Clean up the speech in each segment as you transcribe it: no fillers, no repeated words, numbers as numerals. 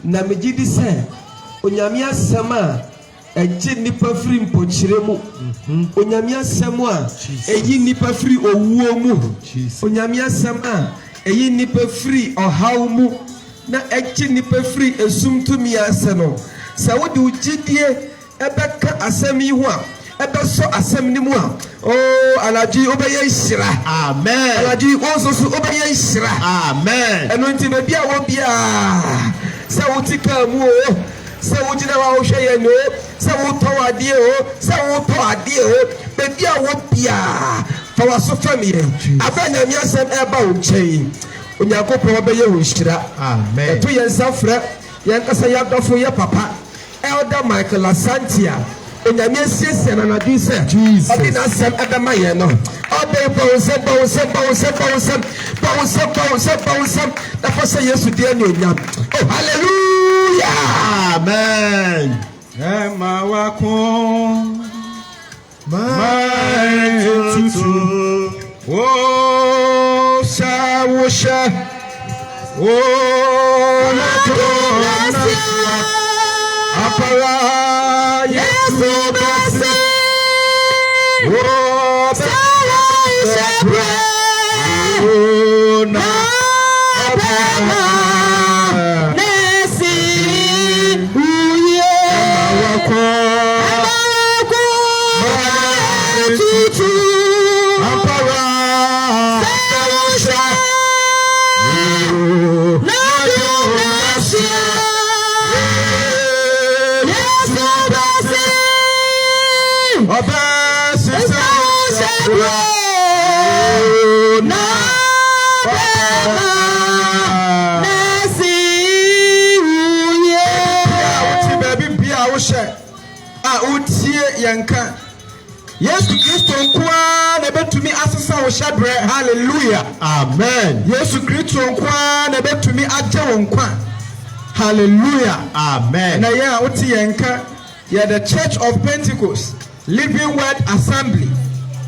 na megidi se onyame asɛm a ɛgye nipa firi mpokyire mu onyame asɛm a ɛyi nipa firi owuo mu onyame asɛm a ɛyi nipa firi ɔhaw mu na ɛgye nipa firi esumtumi ase no sɛ wode ugidie ɛbɛka asɛm yi ho a ɛbɛsɔ asɛm ni mu a anadwo obɛyɛ nhyira amen anadwo wonsoso obɛyɛ nhyira amen ɛno nti baabi a wɔ biara sɛ wote kaa mu o sɛ wogyina hɔ a wohwɛ yɛn o sɛ wotɔ adeɛ o sɛ wotɔ adeɛ o baabi a wɔ biara fa waso fam yɛn abɛ nyame asɛm ɛba wo nkyɛn onyankopɔn ɔbɛyɛ wo nhyira amen ɛto yɛn nsa frɛ yɛn kasa yɛadɔfo yɛ papa Elder Michael Asante a onyame asiesie na nadu sɛ ɔde n'asɛm ɛbɛma yɛn no ɔbɛn bawusɛm nafa sɛ yesu deɛ ne onyam oh hallelujah amen ɛma wako tutu o sa wohyɛ o nato apara yesu bɛsɛ o bɛsɛ o na apara nesi uye mawako tutu apara sawusha na do nasia Yesu Kristo nkwa na betumi asesa wo hyabre hallelujah amen Yesu Kristo nkwa na betumi agye wo nkwa hallelujah amen na ya oti yenka ya the Church of Pentecost Living Word Assembly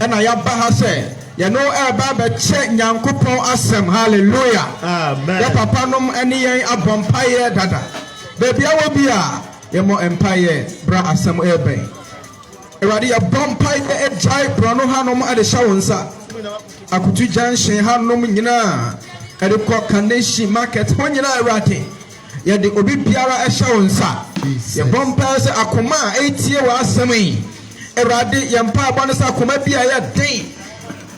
and I have say, you know, about check Yankopon asem, hallelujah. Amen. Ya papa nom any a vampire dada. Baby, I will be a more empire, bra asem ebe. Eradi a vampire a jai brano hanom at the shawansa. Akutu junction hanom yina at the Kokaneshi market when you know rati. Ya the obi biara a shawansa. Ya vampires akuma 8 year asemi. Eradi yampa bonasa kuma bia ya day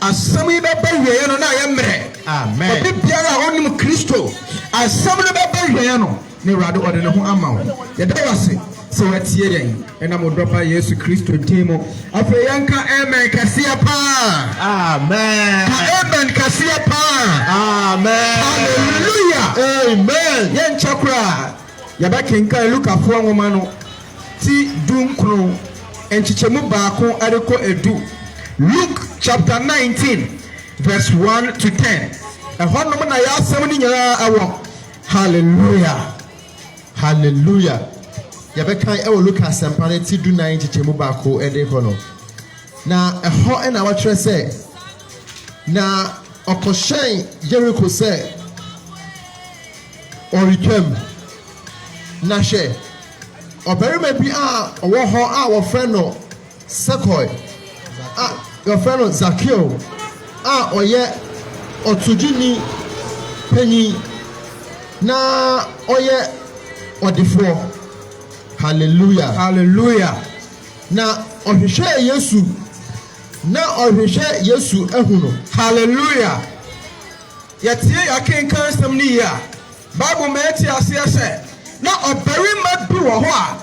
asami bebe ye no na yemre amen obi biara onim Kristo asami no bebe ye no ne eradi ode ne ho ama wo ye da wase so watie den ena mo dropa Yesu Kristo timo afa yanka amen kasia pa amen amen kasia pa amen hallelujah amen yen chakra ya ba kenka Luka fo nwoma no ti dunkro enchichemu baako adeko edu Luke chapter 19 verse 1 to 10 ehonom na ya asem ni nyara awo hallelujah hallelujah ya be kan ewo Luke asempare ti du 9 enchichemu baako edeko no na eho e na wa kire se na okoshen Jericho se orikem na she oberima bi a owo ho a wo friend no Sekoy your friend Zakio oye otujini penyi na oye odifo hallelujah hallelujah na ohwehwe Yesu ehuno hallelujah yatie yakenkan sam ni ya Bible meti ase na oberima bi wo ho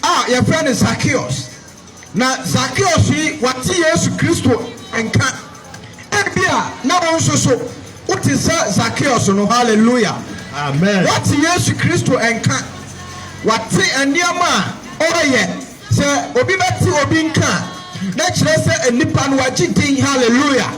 a your friend Zacchaeus na Zacchaeus wati Yesu Kristo enka ebia na wonso so utisa Zacchaeus no hallelujah amen wati Yesu Kristo enka wati eniama oye se obi beti obi nka na kire se enipa no wagi din hallelujah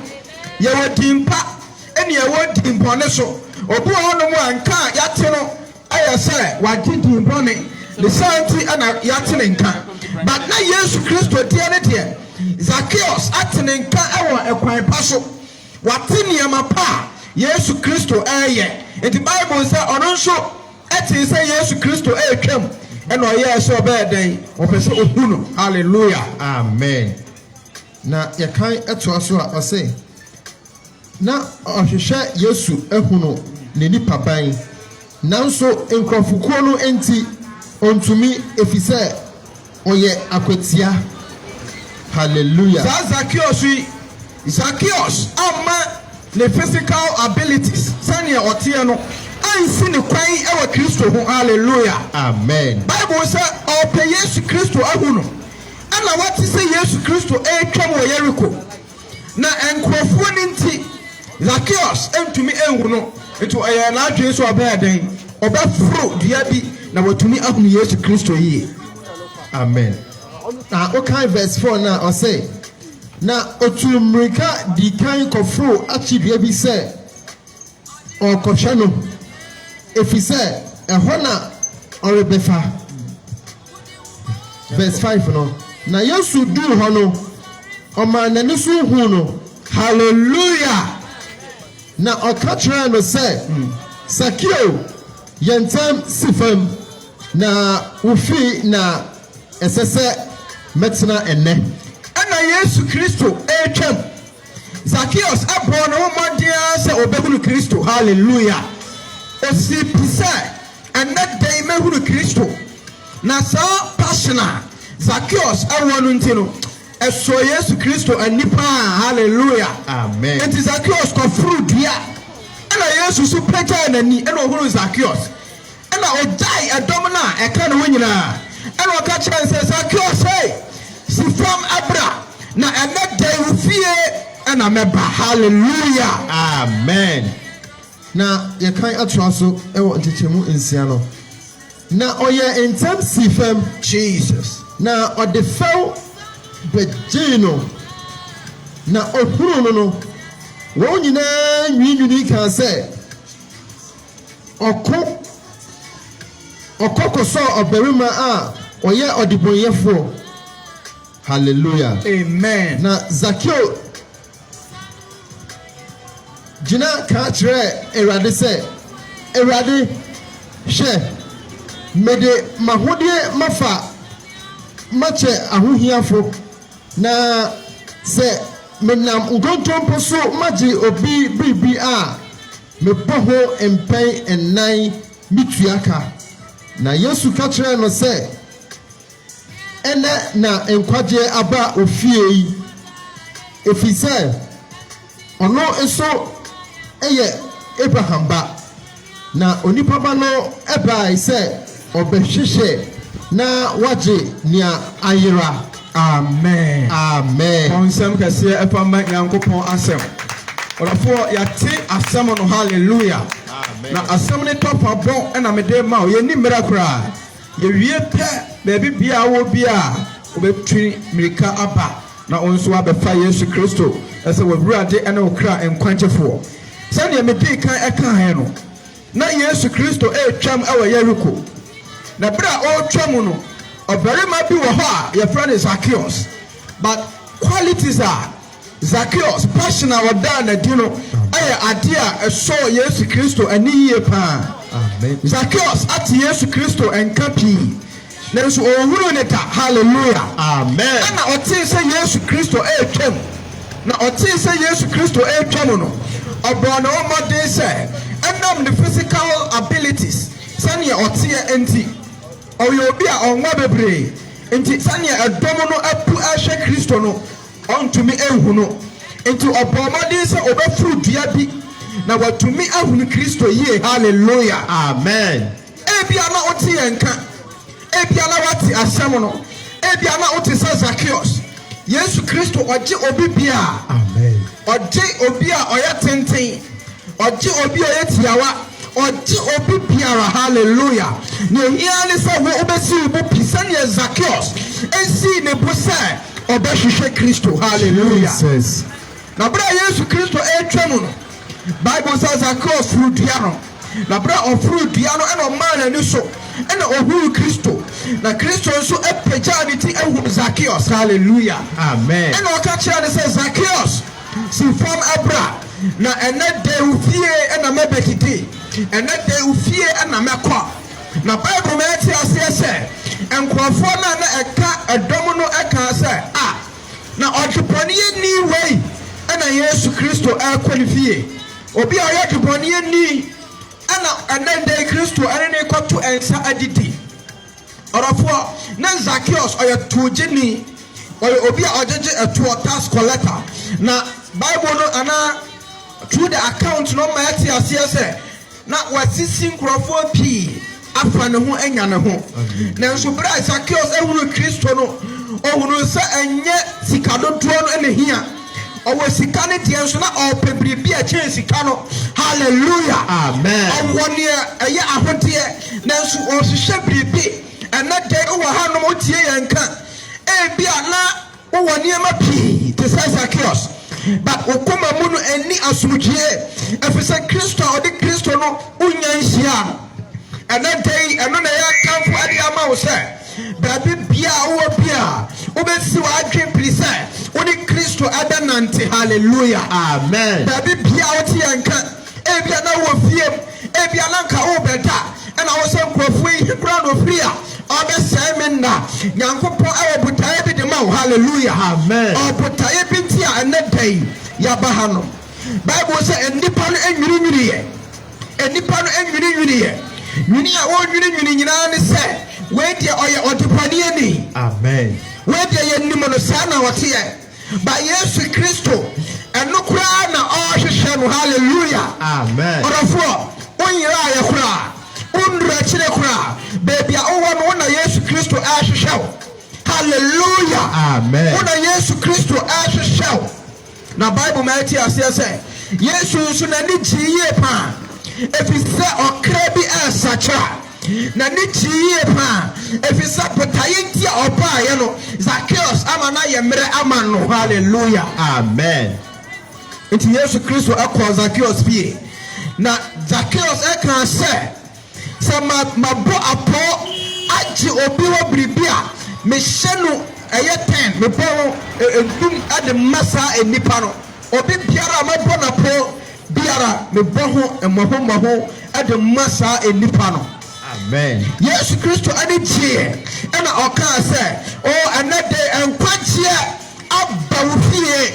ye wodimpa eni ye wodimpo ne so obi hono mu anka yate no aye se wagi din bone the santi ana yate nka but na Yesu Kristo die ne de Zacchaeus atene nka ewo ekwan paso wate niama pa Yesu Kristo eye the Bible say ono nso eti say Yesu Kristo twam and oyɛ so obeden opese ohunu hallelujah amen na yekan eto so a ɔse na ɔhwehwɛ Yesu ehunu ne nipa ban nanso nkrɔfokuo no enti ontumi efisɛ oyɛ akwatia hallelujah Zacchaeus ama the physical abilities sani otie no ansi ne kwan ewa Kristo ho hallelujah amen Bible say ope Yesu Kristo ahunu ana wati say Yesu Kristo twam wo Jericho na enkrofo ni nti Zacchaeus entumi enhu no eto eye na adwen so obaden obafro dua bi na watumi ahunu Yesu Kristo yie amen na okay verse 4 na ɔsɛ na otumrika di kan kɔfro akyidua bi sɛ ɔkɔhwɛ no efisɛ ɛhɔ na ɔrebefa verse 5 no na Yesu duu hɔ no ɔma n'ani so hu no hallelujah na ɔka kyerɛ no sɛ Sakio yɛntam si fam na wofi na ɛsɛ sɛ mɛtena ɛnɛ ana Yesu Kristo twam Zacchaeus abɔ no homɔden sɛ obɛhunu Kristo hallelujah osipisa ɛnɛ dan mɛhunu Kristo na saa passion a Zacchaeus awɔ no nti no ɛsɔ Yesu Kristo anipa hallelujah amen enti Zacchaeus kɔforo dua ana Yesu so pɛgya n'ani ɛna ɔhunu Zacchaeus ɛna ɔgyae ɛdɔm no a ɛka ne ho nyinaa ɛna ɔka kyerɛ sɛ Zacchaeus hey si fam abra na ɛnɛ dan wo fie ɛna mɛba hallelujah amen na yekan atoa so ɛwɔ ntekyemu nsia no na ɔyɛ ntɛm si fam Jesus na ɔde fɛw bɛgyee no na ɔhuru no no wɔn nyinaa nwinwini kan sɛ ɔkɔ kɔsɔ ɔbarima a ɔyɛ ɔdebɔnyɛfoɔ hallelujah amen na Zacchaeus gyina ka kyerɛ Awurade sɛ Awurade hwɛ mede mahodeɛ mafa makyɛ ahohiafo na sɛ menam nkontompo so magye obi biribi a mebɔ ho mpɛn ɛnan mitua ka na Yesu ka kyerɛ no sɛ ɛnɛ na nkwagye aba ofie yi efisɛ ɔno nso ɛyɛ Abraham ba na onipa ba no ɛbae sɛ ɔbɛhwehwɛ na wagye nea ayera amen amen ɔnsɛm kɛseɛ ɛfa ma Nyankopɔn asɛm ɔdɔfoɔ yɛte asɛm no hallelujah na asɛm ne tɔpa bɔ ɛna mede ma wo yɛni mmerɛ koraa yɛwie pɛ baabi bia wɔ bia wobɛtwi mmirika aba na wo nso abɛfa Yesu Kristo ɛsɛ w'awurade ɛne wo kra nkwankyefoɔ sɛdeɛ medii kan ɛka hɛ no na Yesu Kristo twam ɛwɔ Jericho na bere a ɔretwam no ɔbarima bi wɔ hɔ a yɛfrɛ no Zacchaeus but qualities a Zacchaeus passion a wɔdaa n'adi no ɛyɛ ade a ɛsɔ Yesu Kristo ani yie paa amen Zacchaeus ate Yesu Kristo nka pii nanso ɔhuru ne ta hallelujah amen ɛna ɔtee sɛ Yesu Kristo twam na ɔtee sɛ Yesu Kristo twam no ɔbɔ ne ɔmmɔden sɛ ɛnam the physical abilities sɛnea ɔteɛ enti ɔyɛ obi a ɔnwa bebree enti sɛnea ɛdɔm no apu ahwɛ Kristo no ɔntumi ehu no enti ɔbɔ ɔmmɔden sɛ ɔbɛfuru dua bi na watumi ahunu Kristo yie hallelujah amen ebia na ɔte yɛn nka ebia na wate asɛm no ebia na ɔte sɛ Zacchaeus Yesu Kristo ɔgye obi bia amen ɔgye obi a ɔyɛ tenten ɔgye obi a ɔyɛ tiawa ɔgye obi biara hallelujah na ehia ne sɛ wo obesi wo pi sɛnea Zacchaeus esi ne bo sɛ ɔbɛhwehwɛ Kristo hallelujah Jesus na bere Yesu Kristo twam no Bible says Zacchaeus furu dua no na bere ɔfuru dua no ɛna ɔmaa n'ani so ɛna ɔhuru Kristo na Kristo nso ɛpagya ne ti ɛhuru Zacchaeus hallelujah amen ɛna ɔka kyerɛ ne sɛ Zacchaeus si fam abra na ɛnɛ da wo fie ɛna mɛbɛkiti ɛnɛ da wo fie ɛna mɛkɔ na Bible meti ase se enkrofo na eka edom no eka se na odweponi ni wei ana Yesu Kristo akwalifie obi a oye odweponi ni ana anende Kristo ane ne kwato ensa adidi orofo na Zacchaeus oye tujeni oye obi a ojeje eto tax collector na Bible no ana through the account no meti ase se na wasisi nkrofo pii afa ne ho anya ne ho na nso bra Zacchaeus ehuru Kristo no ohuru se enye sikadodo no ene hia owo sika ne tie nso na opebiribi a chen sika no hallelujah amen omwone eye ahode na nso ohihye biribi ena de wo ha no tie yenka bia na wo niema pii te say Zacchaeus but okoma mu no eni asomdwie efise Kristo odi Kristo no unyanhia no ena dey eno na ya kamfo ade ama wo se baby bia wo bia obesi wa adwen plise oni Kristo adanante hallelujah amen baby bia wo tie yanka bia na wo fiem bia na nka wo beta na wo se nkrofo yi kura no free a obesai menna nyankopon awo botae bi de ma wo hallelujah amen obotae bi ti a ena dey ya ba ha no Bible say enipa no enwiri ye enipa no enwiri ye nwini a wo nwiri nyina ne se we dia oye odepani ani amen we dia ye nim no sa na wote ye ba Yesu Kristo eno kura na ohwehwe no hallelujah amen orofo onyira ye kura undra chire kura baby a owo no na Yesu Kristo ahwehwe hallelujah amen ona Yesu Kristo ahwehwe na Bible mighty ase Yesu so na ni jiye pa efise okra bi asacha na ni jiye pa efise potaye ntia oba ye no Zacchaeus ama na ye mere ama no hallelujah amen nti Yesu Kristo akọ Zacchaeus pie na Zacchaeus eka se mabo apo agi obi wo bribia me hyenu eye 10 me bo edum ade masa enipa no obi biara mabo na po biara me boho emoho ade masa enipa no amen Yesu Kristo ade tie na oka se o anade enkwachie abawfie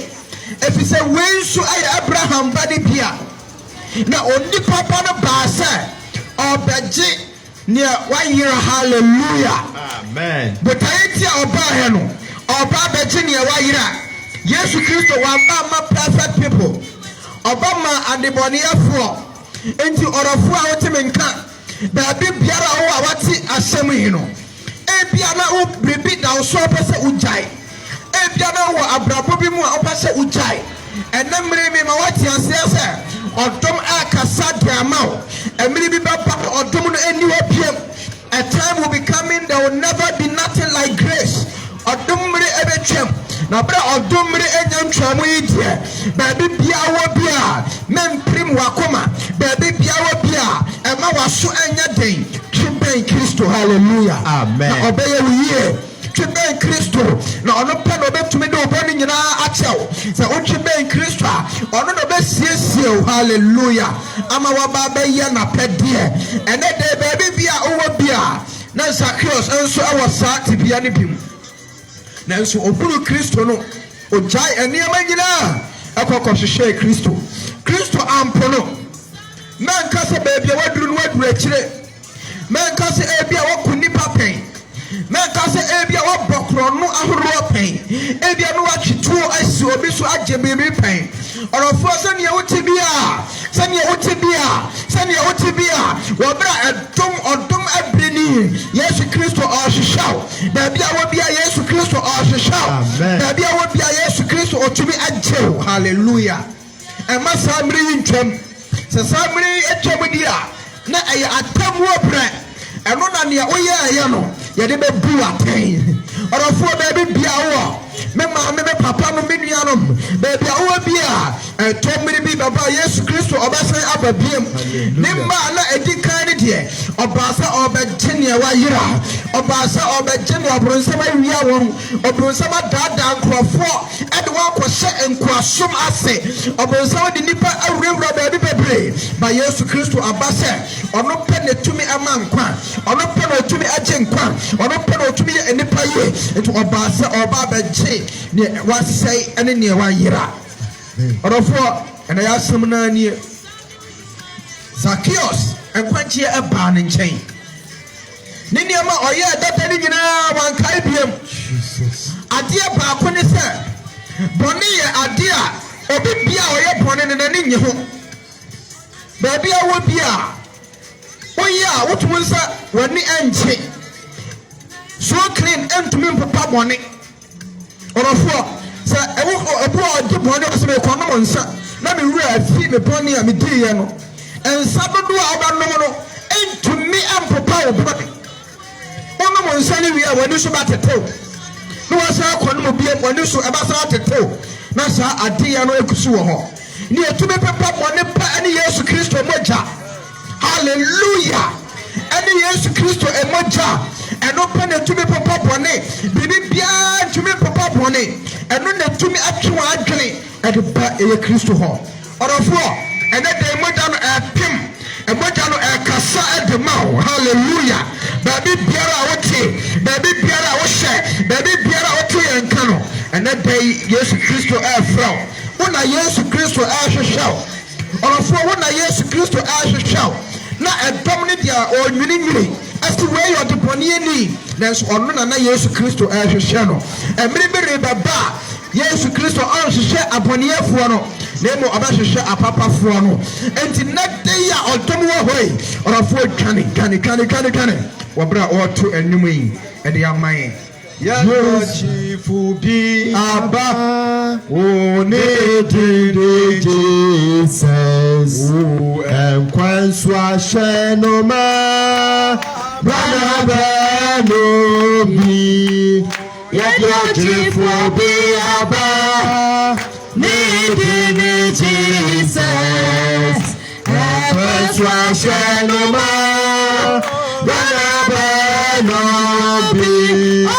efise wensu ay Abraham bade bia na onipa pa no ba se obeje ne wayira hallelujah amen botaiti oba he no oba beje ne wayira Yesu Kristo wa ma perfect people Obama adeboniafo enti orofo a wote menka ba biara wo a wati asem hi no bia na wo bribi da wo so pese ujai bia na wo abrabo bi mu a opese ujai enamre mi ma wati asese odom akasa diamao emri bi baba odom no eni wo piem a time will be coming there will never be nothing like grace odomre ebetwem na bra odomre enyam twamo yi die ba bia wo bia memprim wakoma ba bia wo bia ema waso enya den tweben Kristo hallelujah amen na obeye wiye tweben Kristo na ono pa no betumi de obani nyina achew se o tweben Kristo ono no besiesie hallelujah ama waba beye na pedie ene de ba bia wo bia na Zacchaeus enso awasa tibia ne bim na enso oburu Kristo no ojai eniema nyina akokọ hwehwe Kristo ampono man kase baby waduru no waduru akire man kase ebia wakuni papen man kase ebia wabokro no ahoro pen ebia no watwetuo asi obi so agememi pen orofo sane wotibia wabra odom abini Yesu Kristo ohwehwaw baabia wobia Yesu Kristo ohwehwaw baabia wobia Yesu Kristo otumi agyew hallelujah ema samri ntwam se samri etwam dia na eye atamu obre eno na ne oye aye no ye de bebu aten orofo baabi bia wo me ma me papa no me nuanom baabi a wo bia tomri bi baba Yesu Kristo obasan ababiem ne ma na edikan ne de obasa obegene wa yira obasa obegene obronsam awia won obronsam dada nkrofo ede wa kwose nkwasom ase obronsam de nipa awurawura baabi bebre ba Yesu Kristo abase ono pe ne tumi ama nkwa ono agye nkwa ɔno pɛ na ɔtumi yɛ nipa yie nti ɔbaa sɛ ɔba abɛgye ne wasɛe ɛne ne wayera ɔdɔfoɔ ɛna yɛ asɛm no nie Zacchaeus nkwagyeɛ ɛbaa ne nkyɛn ne nneɛma ɔyɛ dada ne nyinaa wankae biam adeɛ baako ne sɛ bɔne yɛ adeɛ a obi bia ɔyɛ bɔne no n'ani nye ho baabi a wɔ bi a woyɛ a wotumi nsa w'ani ɛnkye so clean ɛntumi mpopa bɔne ɔdɔfoɔ sɛ ɛbo a ɔgye bɔne ɔsɛ mekɔnom nsa na mewura afi me bɔne a mediiɛ no nsa dodoɔ a wobɛnom no ɛntumi ɛmpopa wo bɔne wonom nsa no wie a w'ani so bɛtetew na wɔsan akɔnom biam w'ani so ɛbɛsan atetew na saa adeɛ no akusi wɔ hɔ ne ɛtumi pepa bɔne pa ɛne Yesu Kristo mogya hallelujah ɛne Yesu Kristo mogya ɛno pɛ na ɛtumi pepa bɔne biribi biara ntumi pepa bɔne ɛno na ɛtumi atwe wɔn adwene ɛde ba ɛyɛ Kristo hɔ ɔdɔfoɔ ɛnɛ da mogya no ɛpem mogya no ɛkasa ɛde ma wo hallelujah baabi biara a wote baabi biara a wohyɛ baabi biara a wote yɛn nka no ɛnɛ da Yesu Kristo ɛfrɛ wo wona Yesu Kristo ɛhwehwɛ wo ɔdɔfoɔ wona Yesu Kristo ɛhwehwɛ wo na ɛdɔm no deɛ ɔnwini ɛsi wei yɛ ɔde bɔne ani nanso ɔno na Yesu Kristo ɛhwehwɛ no ɛmere bi rebɛba Yesu Kristo ɔnhwehwɛ abɔneɛfoɔ no na emu ɔbɛhwehwɛ apapafoɔ no enti na de a ɔdɔm wɔ hɔ yi ɔdɔfoɔ dwane wɔbrɛ a ɔɔto anim yi ɛde ama yɛn Yɛdɔkyifo bi aba wo ne dede Jesus ɛnkwa nso ahyɛ no ma brana no bi Yɛdɔkyifo bi aba ne dede Jesus ɛnkwa nso ahyɛ no ma brana no bi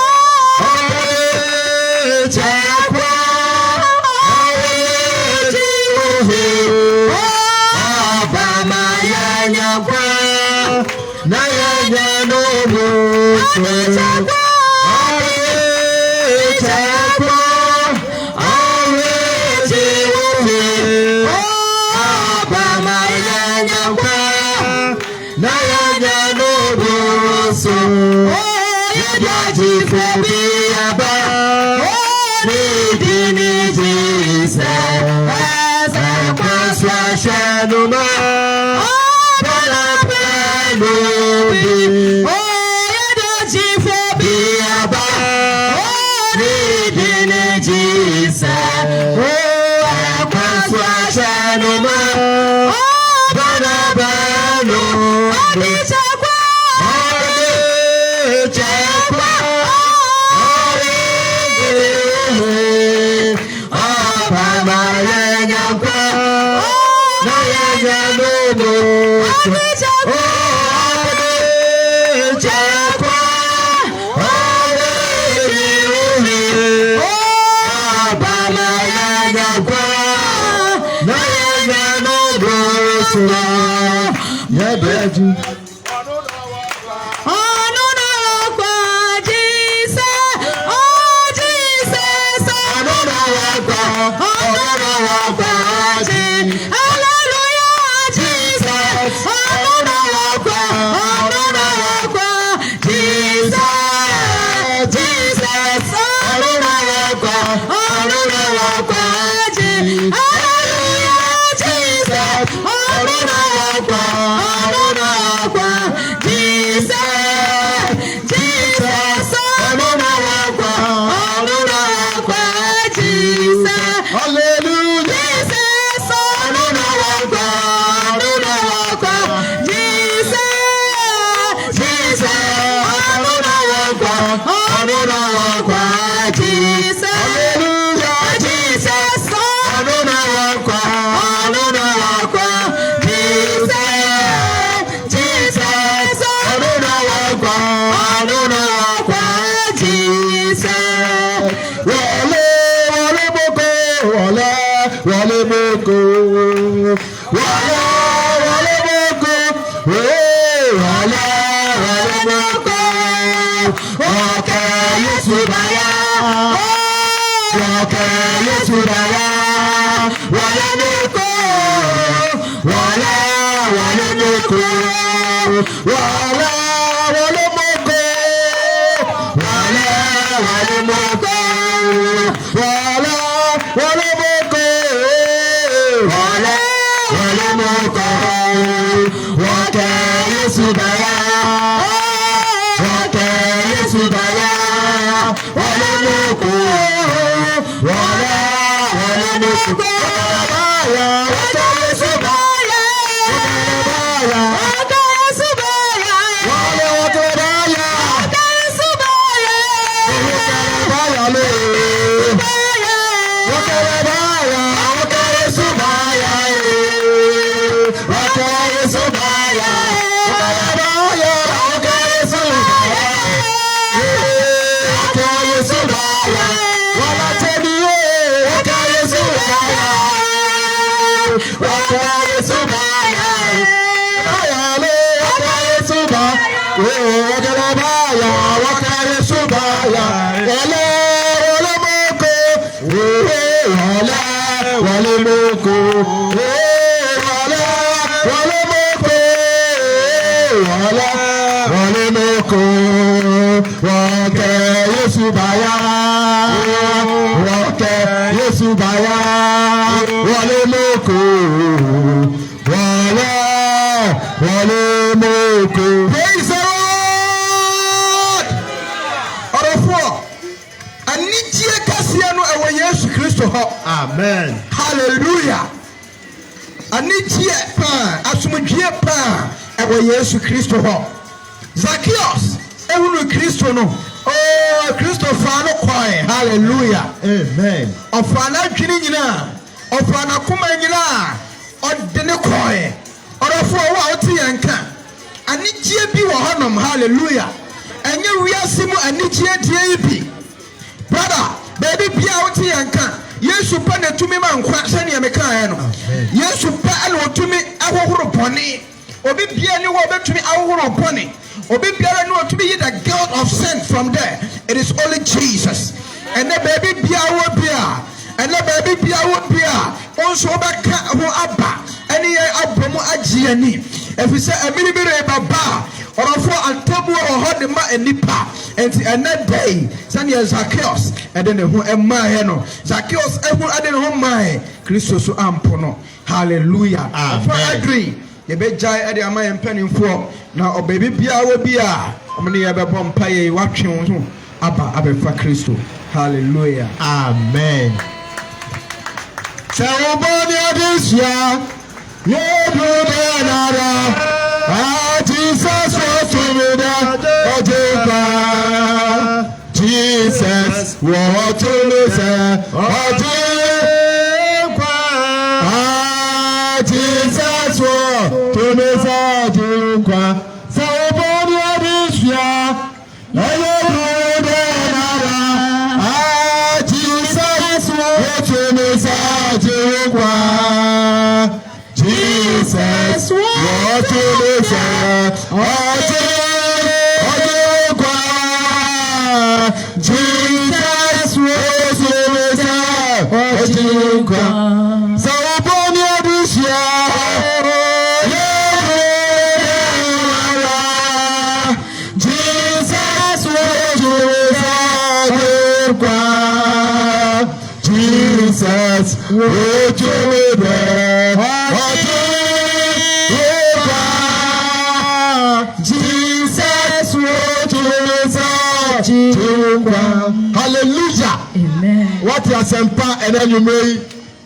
Yesu baya. Waka Yesu baya. Wale moko. Wala moko. Wala moko. Wala moko. Wala moko. Wala moko. Waka Yesu baya. Waka Yesu baya. Wala moko. Wala moko. Waka Yesu baya. Waka Yesu baya. Wala waka baya. Waka Yesu baya. Waka baya le. Waka baya. Waka Yesu baya. Waka Yesu baya. Waka baya. Waka Yesu baya. Waka Yesu baya. Wala tediye. Waka Yesu baya. Waka Yesu baya. Waka Yesu baya. Waka baya. Waka Yesu baya. Wale moko. Wale moko. Wale moko. Wale moko. Waka Yesu baya. Waka Yesu baya. Wale moko. Wale moko. Praise the Lord. Orofo. Anijie kasia no ewo Yesu Kristo ho. Amen. Hallelujah. Anijie pa asumdwie pa ewo Yesu Kristo ho. Zacchaeus ehunu Kristo no. Oh, Kristo fa no kwai. Hallelujah. Amen. Ofana twini nyina. Ofana kuma nyina. Odene kwai. Orofo wa oti yanka. Anijie bi wo honom. Hallelujah. Enye wiase mu anijie die bi. Brother, baby bia oti yanka. Yesu pa na tumi ma nkwa sane ya meka ya no. Yesu pa ala otumi ahohoro bone. Obi bia ni wo betumi ahohoro bone. Obi bia ni otumi yi the guilt of sin from there. It is only Jesus. And the baby bia wo bia. And the baby bia wo bia. Onso obaka ho aba. Eni ye abomu agye ani. Efi se emiribire baba. Orofo antabu ho de ma enipa. Enti ene day sane ya Zacchaeus ede ne ho ema he no. Zacchaeus ehu ade ne ho mai. Kristo so ampo no. Hallelujah. Amen. Agree. Ye be jai ade ama ye mpanimfo na obaby bia wo bia. Omne ye be bom pa ye watwe ho aba abefa Kristo. Hallelujah. Amen. Everybody this year, you do the Jesus was to me that Jesus was to me that Jesus was to me that everybody this year, you do the Jesus was to me that Jesus, what to listen, Jesus, what to listen, so upon your this year, Jesus, what to listen, Jesus, what to listen. Hallelujah. Amen. What you asempa ena nyumei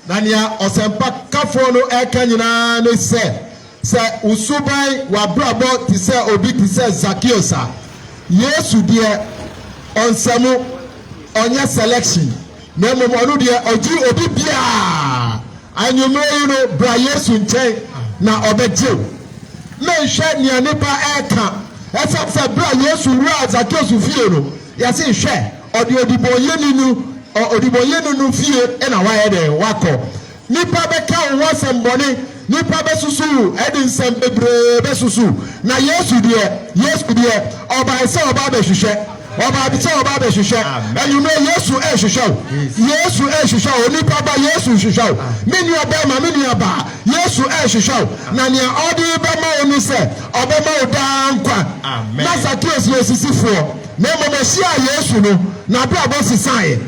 nania osempa kafo no eka nyina ne se usubai wa brabo ti se obi ti se Zacchaeus Yesu de onsemu onye selection na momonu de oji obi bia anyumei no bra Yesu nchen na obeje me hwe nia nipa eka esa bra Yesu ru Zacchaeus fie no yase hwe odiboyenu no fie na waye de wako nipa beka wo sembone nipa besusu edi nsem bebre besusu na Yesu de oba se oba be hwehwe ọba abisa ọba abẹhwehwẹ ẹnyùmẹ Yesu ẹhwehwẹ Yesu ẹhwehwẹ onipa ba Yesu hwehwẹ mini ọbẹma mini ọba Yesu ẹhwehwẹ na nea ọdị bẹma onu sẹ ọbẹma ọdaa nkwa na Zacchaeus yẹ sisifoɔ na mmom ọhyia Yesu no na abẹ abọ sisan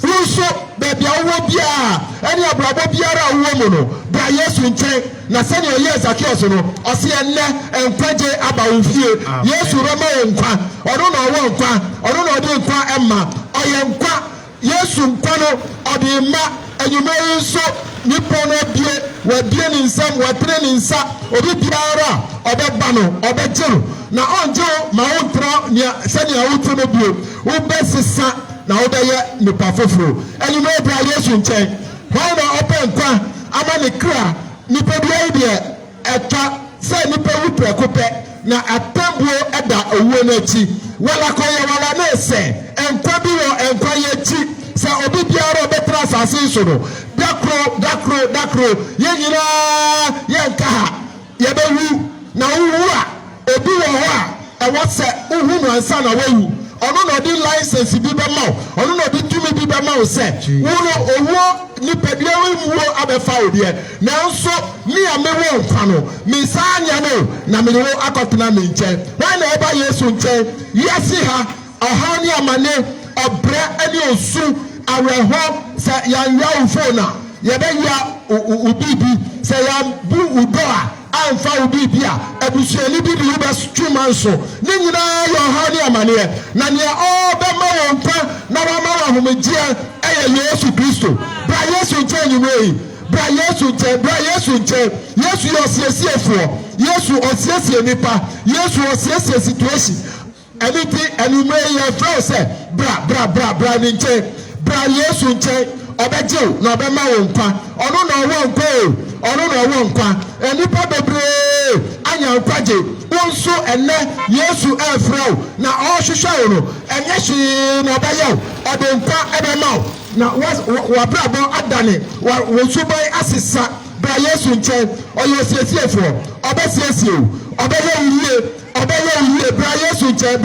nso baabi awo biara ɛne abrabɔ biara awo mu no bra Yesu nkyɛn na sɛnea ɔyɛ Zacchaeus no ɔse ɛnnɛ nkwagye aba wo fie Yesu rɛma wo nkwa ɔno na ɔwɔ nkwa ɔno na ɔde nkwa ɛma ɔyɛ nkwa Yesu nkwa no ɔde ma enyuma yi nso nipa no wabie ne nsam wapere ne nsa obi biara ɔbɛba no ɔbɛgye no na ɔngye wo ma wo ntra sɛnea wote no bio wobɛsesa na wobɛyɛ nipa foforo enyuma bra Yesu nkyɛn wɔn na ɔpɛ nkwa ama ne kra nipa bi ayi deɛ ɛtwa sɛ nipa wu prɛko pɛ na atambuo ɛda owuo n'akyi wala kɔyɛ wala ne sɛ nkwa bi wɔ nkwa yɛ akyi sɛ obi biara ɔbɛtena asase so no dakoro yɛn nyinaa yɛnka ha yɛbɛwu na wowu a obi wɔ hɔ a ɛwɔ sɛ wohu no ansa na wawu ɔno na ɔde license bi bɛma wo ɔno na ɔde tumi bi bɛma wo sɛ wo no owuo nipadua wuo abɛfa wo deɛ nanso me a mewɔ nkwa no me saa nya no na me wo akɔtena me nkyɛn wɔn na ɛba Yesu nkyɛn wiase ha ɔhaw ne amane ɔbrɛ ne osu awerɛhɔ sɛ yɛnwia wo phone a yɛbɛwia wo biribi sɛ yɛbu wo dɔ a amfa wo biribi a abusuani bi de wobɛtwuma nso ne nyinaa yɛ ɔhaw ne amaneɛ na nea ɔbɛma wɔ nkwa na wama wɔ ahomegyeɛ ɛyɛ Yesu Kristo bra Yesu nkyɛn nyinaa yi bra Yesu nkyɛn bra Yesu nkyɛn Yesu yɛ ɔsiesiefoɔ Yesu ɔsiesie nipa Yesu ɔsiesie situation ɛne ti ɛnumere yɛ fɛw sɛ bra ne nkyɛn bra Yesu nkyɛn ɔbɛgyew na ɔbɛma wo nkwa ɔno na ɔwɔ nkwa o ɔno na ɔwɔ nkwa nipa bebree anya nkwagye wɔn nso ɛnɛ Yesu ɛfrɛ wo na ɔhwehwɛ wo no ɛnyɛ hwee na ɔbɛyɛ wo ɔde nkwa ɛbɛma wo na wabrabɔ adane wɔn suban asesa bra Yesu nkyɛn ɔyɛ osiesiefoɔ ɔbɛsiesie wo ɔbɛyɛ wo yie bra Yesu nkyɛn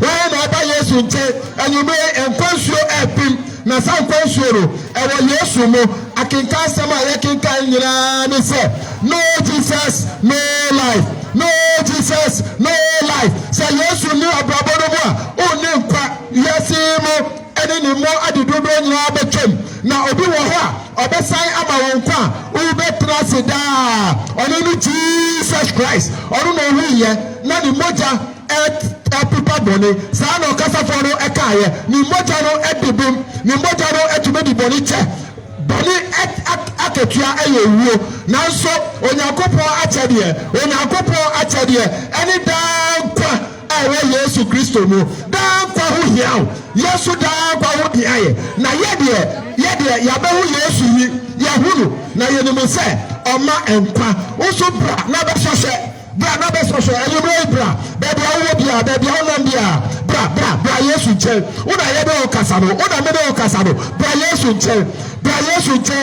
wɔn na ɔba Yesu nkyɛn enyimire nkwansuo ɛpim na sa nkwansuo no ɛwɔ Yesu mu akenka asɛm a yɛkenka nyinaa ne sɛ no Jesus no life no Jesus no life sɛ Yesu ne abrabɔ no mu a ɔnne nkwa yɛsi mu ɛne ne mu adedodo nyinaa bɛtwam na obi wɔ hɔ a ɔbɛsan ama wɔn nkwa a wobɛtena ase daa ɔno no Jesus Christ ɔno na ɔhu yɛ na ne mogya ɛpepa bɔne saa na ɔkasafoɔ no ɛkaayɛ ne mogya no ɛdibim ne mogya no ɛtumi de bɔne kyɛ bɔne akatua ɛyɛ owuo nanso onyankopɔn akyɛdeɛ ɛne daa nkwa a ɛwɔ Yesu Kristo mu daa nkwa ho hia wo Yesu daa nkwa ho hia yɛ na yɛdeɛ yɛbɛho Yesu yi yɛho no na yɛnim sɛ ɔma nkwa wo so bra na bɛhwɛhwɛ bra na bɛsɔhwɛ ɛnyɛmɛ bra baabi awo bia baabi awonam bia bra Yesu nkyɛn wo na yɛbɛ wo kasa no wo na mɛbɛ wo kasa no bra Yesu nkyɛn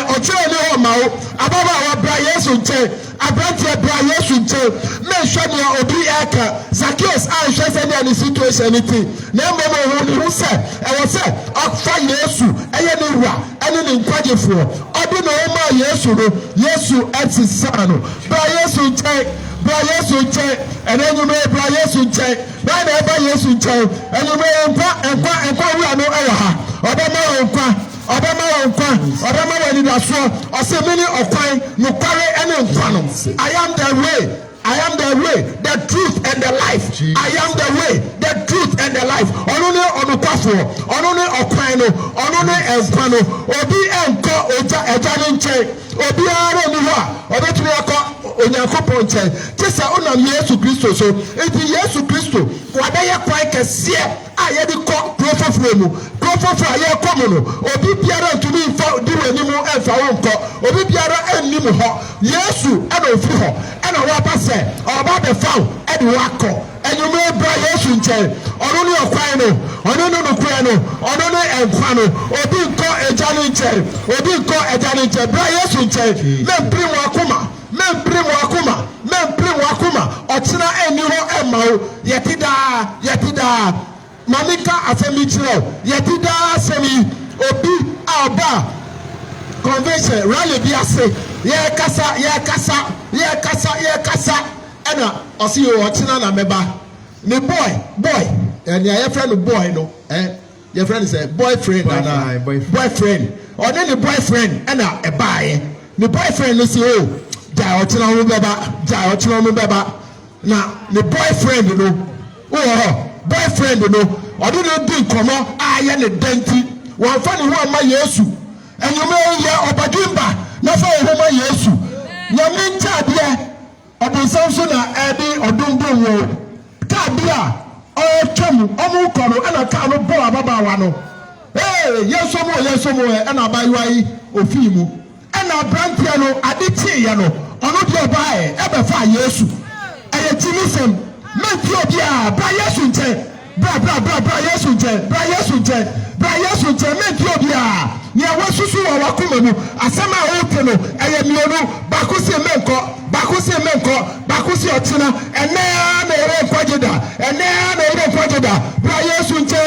ɔkyerɛ ne hɔ ma wo ababaawa bra Yesu nkyɛn aberanteɛ bra Yesu nkyɛn mɛhwɛ nea obi ɛka Zacchaeus anhwɛ sɛ nea ne situation ne ti na mmom ɔho ne ho sɛ ɛwɔ sɛ ɔfa Yesu ɛyɛ ne wura ɛne ne nkwagyefoɔ ɔde ne ho maa Yesu no Yesu ɛsesa no bra Yesu nkyɛn and then you may bra Yesu nkyɛn na ɛba Yesu nkyɛn and you may nkwa wura no ɛwɔ ha ɔbɛma wɔn nkwa anidasoɔ ɔsɛ mene ɔkwan nokware ɛne nkwa no I am the way, the truth and the life. I am the way, the truth and the life. Onone onokwafoɔ, onone ɔkwan no, onone nkwa no. Obi ɛnkɔ ɛgya ne nkyɛn. Obiara ni hɔ a ɔbɛtumi akɔ Onyankopɔn nkyɛn. Te sɛ ɔnam Yesu Kristo so. Enti Yesu Kristo wabɛyɛ kwan kɛseɛ a yɛde kɔ kurofoforo mu. Kurofoforo a yɛkɔ mu no, obi biara ntumi mfa di wɔ anim ɛmfa wo nkɔ. Obi biara ɛnnim hɔ. Yesu ɛna ofiri hɔ. Ɛna wɔaba sɛ ɔba bɛfa wo ɛde wakɔ. Enyume bra Yesu nkyɛn. Ɔno ne ɔkwan no, ɔno ne nokura no, ɔno ne nkwa no. Obi nkɔ ɛgya ne nkyɛn. Bra Yesu nkyɛn. Mempiri mu akoma. Ɔkyena ɛni hɔ ɛma wo. Yɛte daa. Mamika asemi chiro. Yetida asemi obi aba convention rally bi ase. Ye kasa. Ena osi o ochina na meba. Me boy. And your friend boy no. Your friend is a boyfriend. Boyfriend. Or then the boyfriend and a buy. The boyfriend is oh. Now the boyfriend you know. Boyfriend you know. Or do not do come on. I am a denti. One funny one my yesu. And you may hear Obadimba. Nothing over my yesu. Your main tabia. Or the Samson Abby or Dumbo. Tabia. Oh, Chamu, Omukono, and a Kano Boa Babawano. Hey, yes, somewhere, and I buy why Ofimu. And our brand piano, Aditiano, ono dia bae, ebe fa Yesu. Eye timisem, mentio bra Yesu nche. Bra Yesu nche. Bra Yesu nche, mentio bia. Ni awasusu wa wakuma mu, asema ote no, eye mionu, bakusi menko, bakusi otina, ene na ere kwajeda. Bra Yesu nche,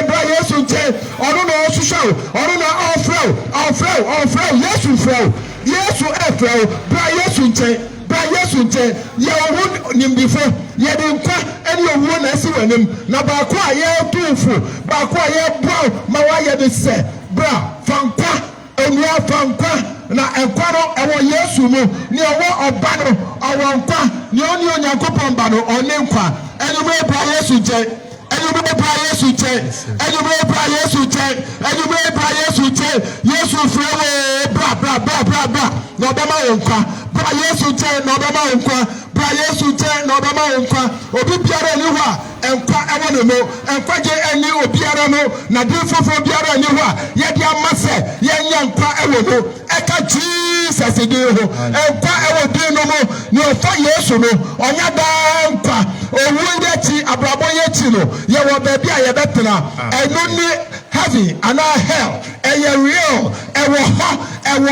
ono na osusha, ono na ofreu, Yesu freu. Yesu efreu, bra Yesu nche, ye owu nimbifo, ye de nkwa, eni owu na esi wenim, na baako a ye tufu, baako a ye bro, ma wa ye de se, bra, fankwa, na enkwa no, ewo Yesu mu, ni owo oba no, owo nkwa, ni oni Onyankopon ba no, oni nkwa, eni mo bra Yesu nche, Yesu frewe, bra, na obama nkwa, bra Yesu nche, na obama nkwa, bra Yesu nche, na obama nkwa, obi biara ni hwa, nkwa ewo ne mo, nkwa je eni obiara no, na difofo biara ni hwa, ye dia mase, ye nya nkwa ewo no, eka Jesus di ho, nkwa ewo di no mo, ni ofa Yesu no, onya da nkwa, owu yechi, abrabo yechi no, ye wo baby a ye betena, eno ni heaven and hell, eye real, ewo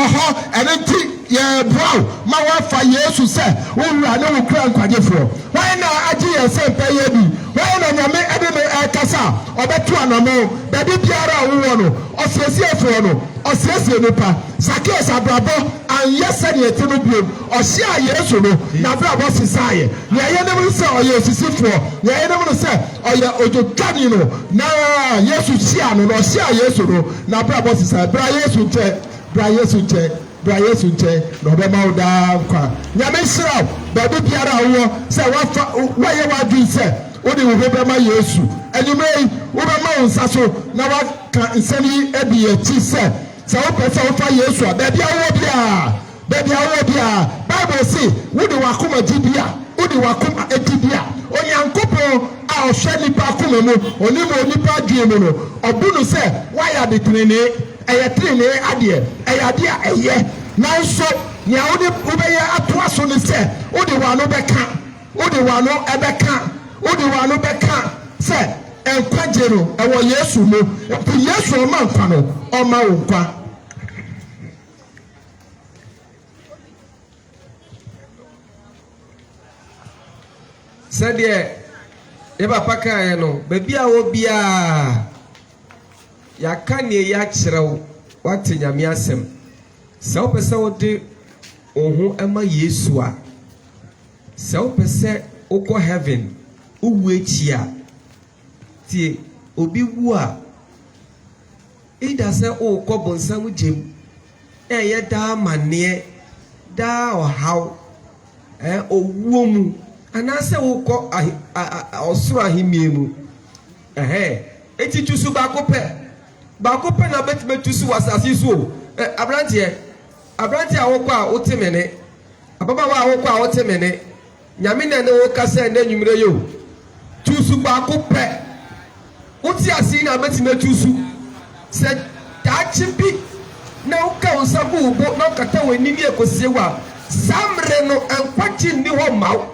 ho, enti ye brow, ma wa fa Yesu se, wura ne wo kra nkwagefo. Why na aji ye se mpaye bi? Why na nyame ede me kasa, obetu anamo, baby biara wo no, osiesie no, osiesie nipa. Sakios abrabo an yese ne etinu bio. Ohia Yesu no, na brabo sisaye. Na ye ne mu se oye osisifo, na ye ne mu se oye ojotani no, na Yesu sia no, ohia Yesu no, na brabo sisaye. Bra Yesu nche, no bema uda nkwa. Nyame sira, babu biara uwo, se waye wadu se, udi ubema Yesu. Enyumei, ubema unsaso, na waka nseni ebi yechi se upesa ufa Yesu, baby awo bia. Bible say, udi wakuma jibia, udi wakuma etibia. Onyankopon a ohwe nipa akoma mu, onimo nipa dwemu no, obunu se, waya de trene. Eye trene ade a eye nanso nia wode atoa so ne se wode wano beka se enkwaje no ewo Yesu mu Yesu ma nkwa no oma wo nkwa sede e papa kan no baby a wo bia yaka ne ya kyerɛw wate nyame asɛm sɛ wopɛ sɛ wode ohu ama Yesu a sɛ wopɛ sɛ wokɔ heaven uwu echi a tie obi wu a ida sɛ wokɔ bonsam gem ɛyɛ daa manneɛ daa ɔhaw owuo mu anaasɛ wokɔ ɔsoro ahemmie mu eti tusu baako pɛ na betime tusu wasasi so abrante a wokɔ a wotemene ababawa a wokɔ a wotemene nyame na ne wokasa na nwumre yo tusu baako pɛ woti asi na betime tusu sɛ daachi bi na woka wonsabu bo na kata wani ni ekosiewa samre no enkwachi ni ho maw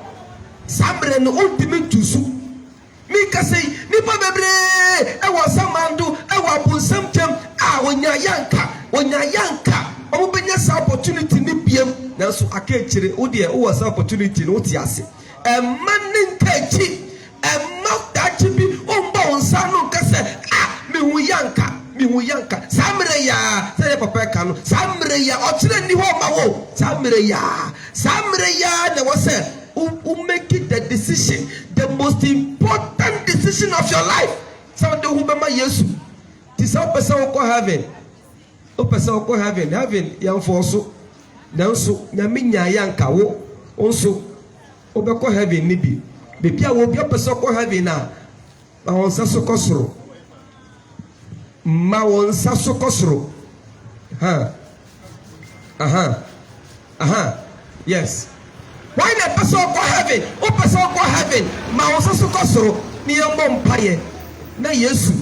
samre no ultime tusu mi kasei nipa bebre ewa samando ewa bunsam tem a wonya yanka omo benya sa opportunity ni biem nanso akechire wo de wo sa opportunity no ti ase manin kachi emma dachi bi omba onsa no kase yanka samre ya say papa ka no samre ya o kire ni ho ma wo samre ya na wo say who make it the decision, the most important decision of your life. Somebody who remember Jesus. This how person go heaven. O person go heaven. Heaven yan for so. Now so nyame nya yanka wo. Also obekọ heaven ni bi. Baby a wo bi person go heaven na. Ma won saso kosoro. Ma won saso kosoro. Yes. Why na person go heaven? O person go heaven. Ma won saso kosoro. Ni yombo mpaye. Na Yesu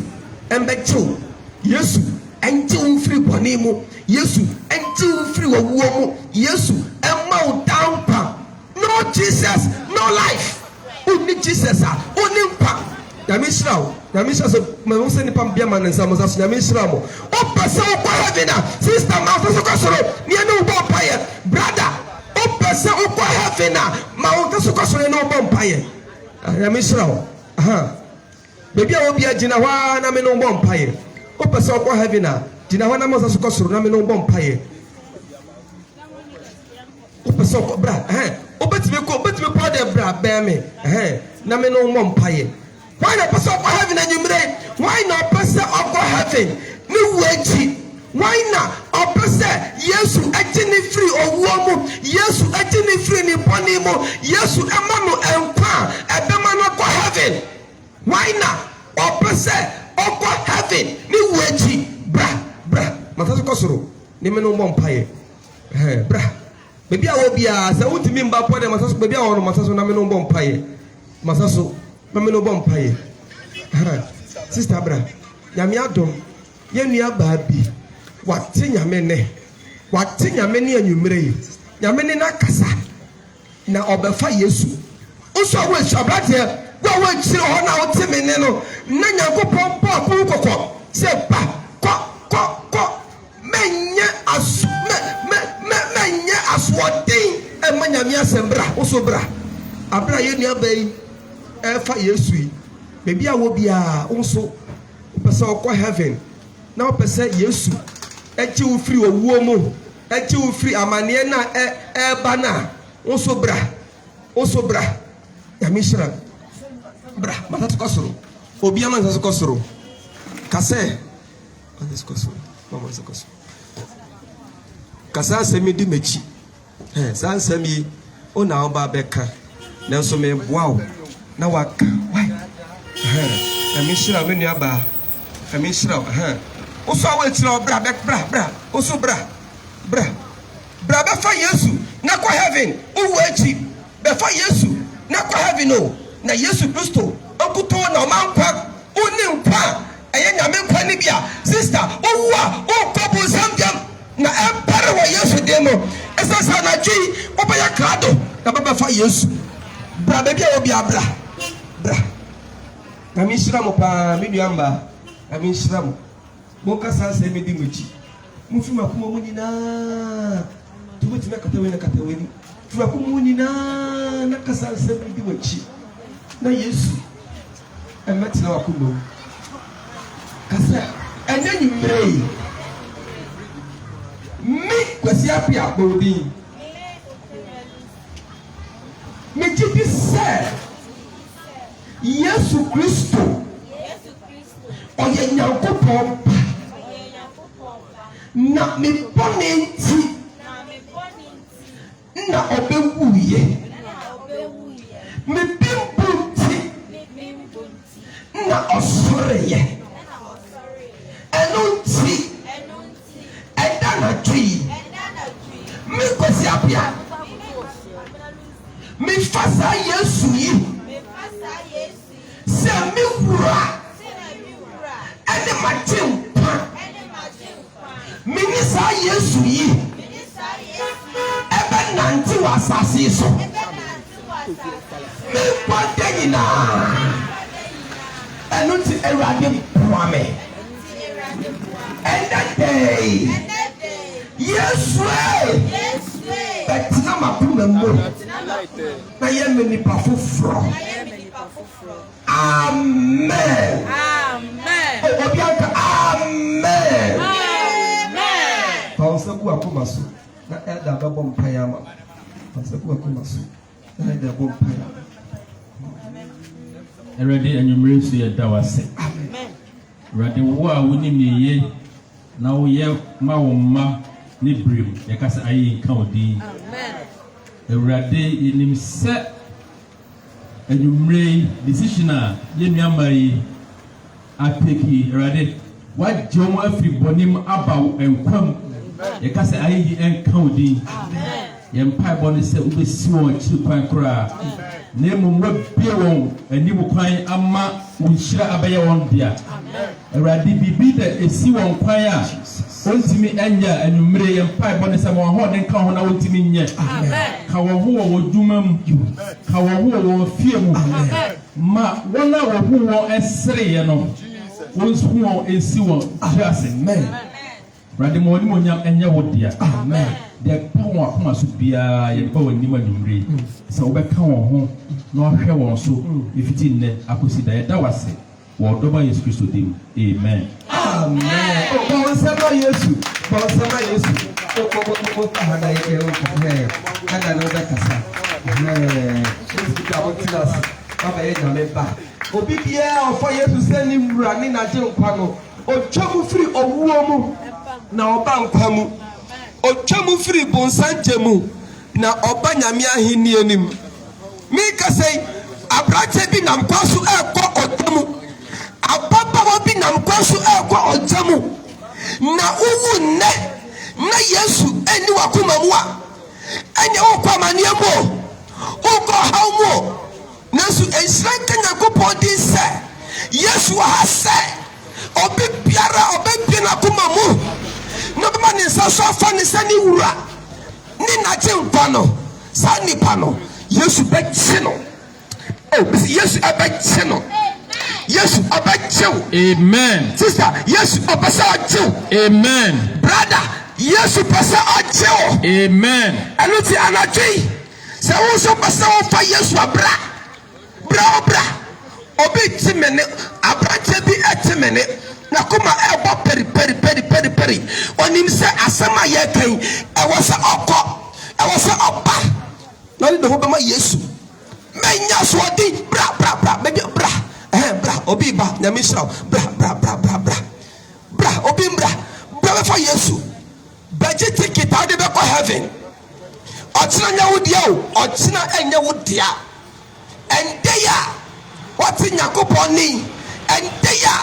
embecho. Yesu enti unfri bone mu. Yesu enti unfri wawuo mu. Yesu emma udampa. No Jesus, no life. Only Jesus only mpa. Yamishra so me won se ni pam bia man nsa mo so yamishra mo. O person go heaven na sister ma so kosoro ni enu bo paye. Brother, o person go heaven na ma won so kosoro no bo paye. Yamishra. Baby a obi agina hwa na me no bo mpaye. O pese o kwa heaven na gina hwa na mo so kosoro na me no bo mpaye. O pese o bra o betime po de bra be me na me no bo mpaye. Why na pese o kwa heaven na nyumre? Why na pese o kwa heaven ni wechi? Why na o pese Yesu agini free owuo mu, Yesu agini free ni boni mu, Yesu ema no enpa ebema no kwa heaven. Why na opese okwa heaven ni wechi bra mataso kosoro ni me no mpaye bra baby a wo bia sa wutimi mba po de mataso baby a wo no mataso na me no mpaye mataso na me no mpaye sister bra nyame adom ye nua ba bi wate nyame ne anwumre nyame ne na kasa na obefa Yesu uso we shabrate go we chire ho na o temi ne no na Nyankopon pa ku kokko se pa ko menye aswodin e manyame asembra uso bra abra ye nua bai e fa Yesu yi bebi a wo bia unso pese okọ heaven na pese Yesu echi wo free owuo mu echi wo free amane na e bana unso bra ya mishra bra matatu kosoro obi ama nsaso kosoro kase on kosoro mama nsaso kosoro kasa semi di mechi san semi ona oba beka na nso me wow na waka why ya mishra me nua ba ya mishra oso awe tira bra oso bra be fa Yesu na kwa heaven uwu echi be fa Yesu na kwa heaven o na Yesu Kristo okuto na mankwa oni nkwa eye nyame nkwa ni bia sister owa okobo samjam na empare wa Yesu demo esasa na twi obaya krado na baba fa Yesu bra be bia obi abra na mishira mo pa miduamba na mishira mo boka sanse me di muchi mufi makuma munina tubuti na kataweni tumakuma munina na kasanse me di muchi na Yesu emetina wakuno kasa enye nyumrei mi kwasi apia akpodi mi jidi se Yesu Kristo oye Nyankopon na mi bonenti na obewuye mi bimbunti na osoreye enunti edana twi mi kwasi apia mi fasa Yesu yi se mi wura ene matimpa minisa Yesu yi ebe nanti wasasi so mi kwande nyina enunti Ewurade boame and that day Yesu betina makuma mo na ye meni pa foforo amen amen amen da ba bom payama pasa ku akoma so na da bom payama Erade anyumre so ye da wase amen erade wo a woni meye na wo ye ma wo ma ne brim ye kasa ayi nka odi amen erade enim se anyumre decision a ye nuama yi apeki erade wa jom afri bonim aba enkwam ye kasa ayi enka odi amen ye mpa bo ne se ubesi won chi kwan kora Nemu mwebie won anim kwan ama wonhyira abaye won dia awurade bibi da esi won kwan a ontimi anya anumre ye mpa bo ne se mo ho ne nka ho na ontimi nye ka wo ho wo dwuma mu ka wo ho wo fie mu ma wona wo ho wo esere ye no wonsu wo esi won jase amen awurade mo ni mo nyam anya wo dia amen de pon akoma so bia ye ba wani manumre se wo be ka won ho no hwe won so ifiti nne akosi da ye da wase wo do ba Yesu Kristo dim amen amen o ba sama Yesu o ko hada ye o kada no da kasa Yesu ka o tilas baba ye na me ba obi bia o fo Yesu se ni mura ni na je nkwa no o twamu firi owuo mu na oba nkwa mu otwamu firi bonsanje mu na oba nyame ahenni anim mi ka sei abrate bi nam kwaso ekọ otamu ababa bi nam kwaso ekọ otamu na uwu ne na Yesu eni wakoma mu a enya wo kwa mane mo uko hawmo nasu ensran kanya kopodi se Yesu ha se obi biara obi na koma mu no be man so fa ni sani wura ni na je nkwa no sani pa no Yesu be chi no oh Yesu abachi no Yesu abachi amen sister Yesu abasa achi amen brother Yesu pasa achi amen anuti anatwi se wo so pasa wo fa Yesu abra bra obi timene abrache bi atimene na kuma ebo peri onim se asema ye kan e wo se okọ e wo se oba na ni ho be ma Yesu menya so odi bra be bra bra obi ba nyame hira bra obi bra be for Yesu budget ticket how dey be go heaven otina nya wodia o otina enya wodia endeya what nyakoponi endeya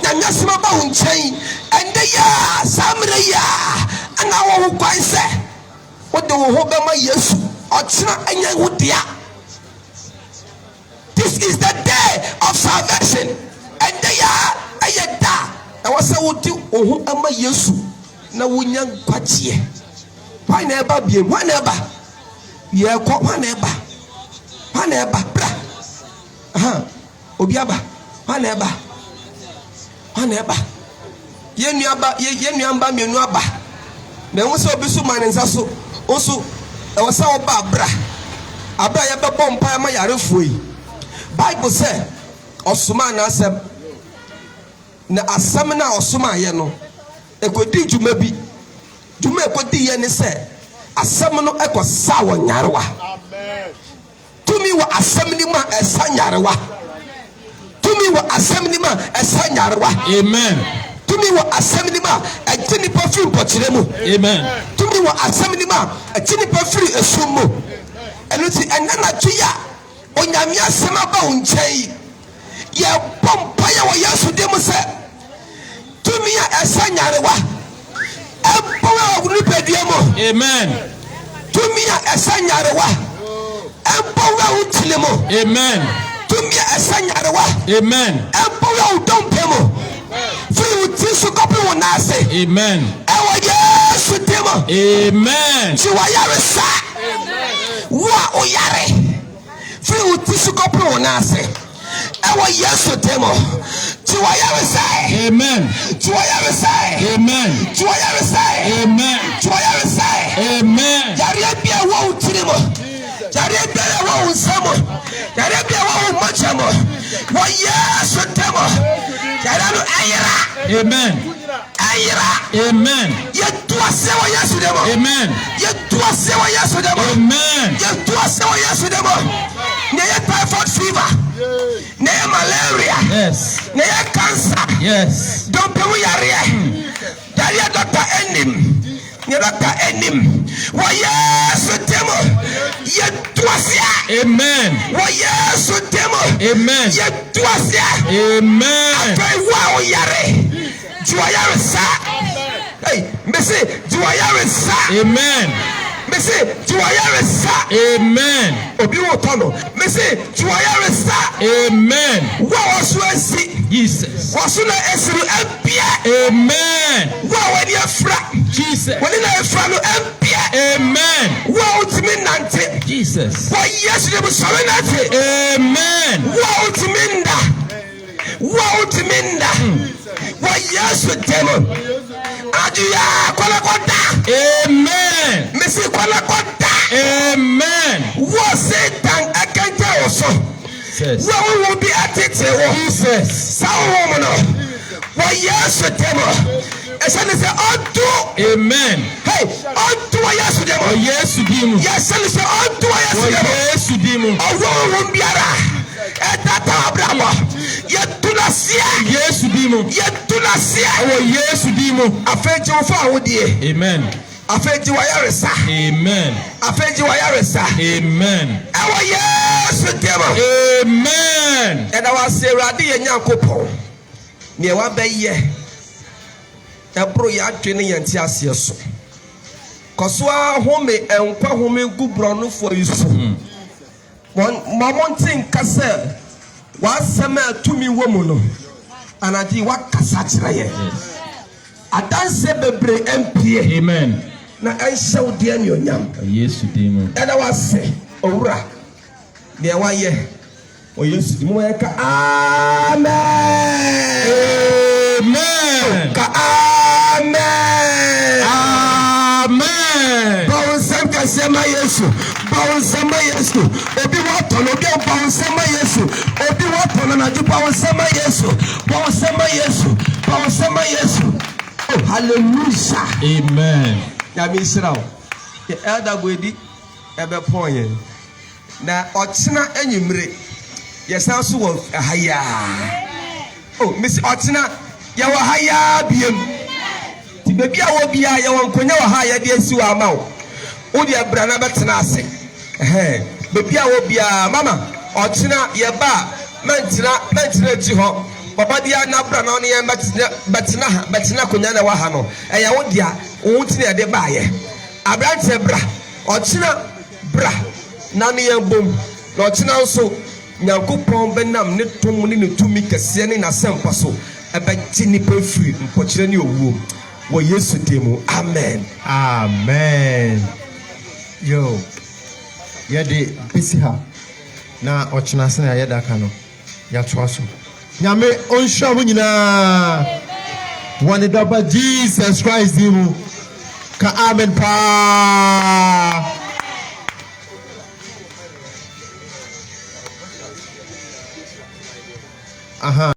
nyame sema ba hunchen endeya samreya ana wo kwan se wode wo ho be ma Yesu otina enya wodia. This is the day of salvation and they are ayeda na wasa wodi wo ho ama Yesu na wonya kwatie why never be why never ye ko why never bra obi aba why never ye nuamba menu aba na wo se obi so man nsa so oso e wo sa oba bra ye be bompa ma yarefo yi Bible say osuma na asem na asem na osuma ye no ekodi djuma bi djuma ekodi ye ne se asem no ekosa wo nyarewa amen tumi wo asem ni ma esa nyarewa tumi wo asem ni ma esa nyarewa amen tumi wo asem ni ma ejini pa firi pochire mu amen tumi wo asem ni ma ejini pa firi esum mu enuti enana tuya onyame asema ba unchei ye pompa ya wa Yesu dem se tumi ya esa nyarewa empowa ogunu pedua mo amen tumi ya esa nyarewa empowa utile mo amen tumi ya esa nyarewa amen empowa udompe mo free utisu kopi wonase amen ewa Yesu dem amen chiwa yare sa amen wa oyare free utisu kopi wonase ewa Yesu demo chiwa yare sa amen chiwa yare sa amen chiwa yare sa amen chiwa yare sa amen yare bia wo utire mo yare bia wo unsamo yare bia wo machamo wa Yesu demo yare no ayira amen ayira. Amen. Yetu ase wa Yesu demo. Amen. Yetu ase wa Yesu demo. Amen. Yetu ase wa Yesu demo. Ne ye typhoid fever. Ne ye malaria. Yes. Ne ye cancer. Yes. Don't be yare. Yare doctor enim. Ne doctor enim. Wa Yesu demo. Yetu ase. Amen. Wa Yesu demo. Amen. Yetu ase. Amen. Afei wa yare. Juaya resa. Hey, Messi, Juaya resa. Amen. Messi, Juaya resa. Amen. Obi wo tono. Messi, Juaya resa. Amen. Wa wasu esi. Jesus. Wasu na esiru empia. Amen. Wa wadi afra. Jesus. Wadi na afra no empia. Amen. Wa utimi nante. Jesus. Wa Yesu de busore nante. Amen. Wa utimi nda. Wa utimi nda. Wa Yesu demo. Adia kola kota. Amen. Messi kola kota. Amen. Wo Satan akente oso. Jesus. Wo be atete wo. Jesus. Sa wo mo no. Wa Yesu demo. Esane se onto. Amen. Hey, onto wa Yesu demo. O Yesu dimu. Yesane se onto wa Yesu O demo. Yesu dimu. Owo biara. Etata abramo. Yetunasia. Yesu dimu. Yetunasia. O Yesu dimu. Afeji wo fa awodie. Amen. Afeji wa yaresa. Amen. Afeji wa yaresa. Amen. Ewo Yesu demo. Amen. Eda wa se Awurade ye Nyankopɔn. Ne wa bɛyɛ. Ebro ya atwe ne yɛnte aseɛ so. Kɔso ahome enkwa home gubrɔno fo yiso. Mamontin kase wa sema tumi wo mu no. Anaji wa kasa kyerɛ ye. Adanse bebre empie. Amen. Na enhyɛw de anyonyam. O Yesu dimu. Eda wa se owura. Ne wa ye. O Yesu dimu wa ka amen. Amen. Ka amen. Amen. Bawonsam kasema Yesu. Bawonsam Yesu. Obi wa tono bi bawonsam Yesu. Obi wa tono na ju bawonsam Yesu. Bawonsam Yesu. Bawonsam Yesu. Oh hallelujah. Amen. Ya mi siraw. Ke elder Gwedi ebe ponye. Na ochina enyimre. Yesan so wo haya. Oh, Miss Ochina, ya wa haya biem. Ti bebi a wo bia ya won konya wa haya de asi wa ma wo. Wo de abra na betena ase. Bebi a wo bia mama, Ochina ye ba mentina ji ho. Baba dia na bra na ne betena konya na wa ha no. Ya wo dia, wo ntine de ba ye. Abrante bra, Ochina bra na ne ye bom. Na Ochina nso Nyankopɔn benam ne tom ne tumi kɛse ne n'asɛmpa so ɛbɛgye nipa firi mpɔkyerɛ ne owuo wɔ Yesu demu. Amen. Amen. Yo. Yɛde bisi ha na ɔkyena se na yɛda ka no yɛatoa so. Nyame ɔnhyira mo nyinaa. Wɔne dɔba Jesus Christ dimu. Ka amen pa. Aha.